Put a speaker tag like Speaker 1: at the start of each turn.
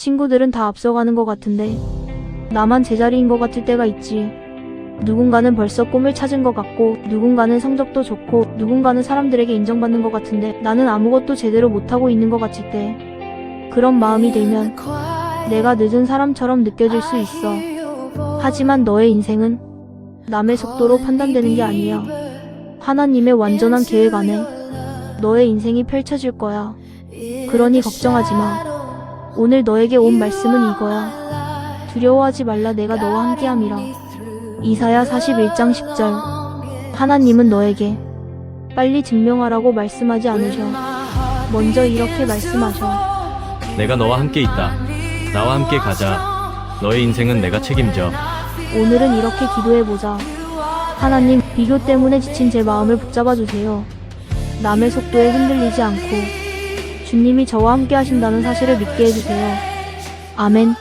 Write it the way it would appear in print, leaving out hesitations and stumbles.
Speaker 1: 친구들은 다 앞서가는 것 같은데 나만 제자리인 것 같을 때가 있지. 누군가는 벌써 꿈을 찾은 것 같고, 누군가는 성적도 좋고, 누군가는 사람들에게 인정받는 것 같은데 나는 아무것도 제대로 못하고 있는 것 같을 때, 그런 마음이 들면 내가 늦은 사람처럼 느껴질 수 있어. 하지만 너의 인생은 남의 속도로 판단되는 게 아니야. 하나님의 완전한 계획 안에 너의 인생이 펼쳐질 거야. 그러니 걱정하지 마. 오늘 너에게 온 말씀은 이거야. 두려워하지 말라, 내가 너와 함께함이라. 이사야 41장 10절. 하나님은 너에게 빨리 증명하라고 말씀하지 않으셔. 먼저 이렇게 말씀하셔.
Speaker 2: 내가 너와 함께 있다. 나와 함께 가자. 너의 인생은 내가 책임져.
Speaker 1: 오늘은 이렇게 기도해보자. 하나님, 비교 때문에 지친 제 마음을 붙잡아 주세요. 남의 속도에 흔들리지 않고 주님이 저와 함께 하신다는 사실을 믿게 해주세요. 아멘.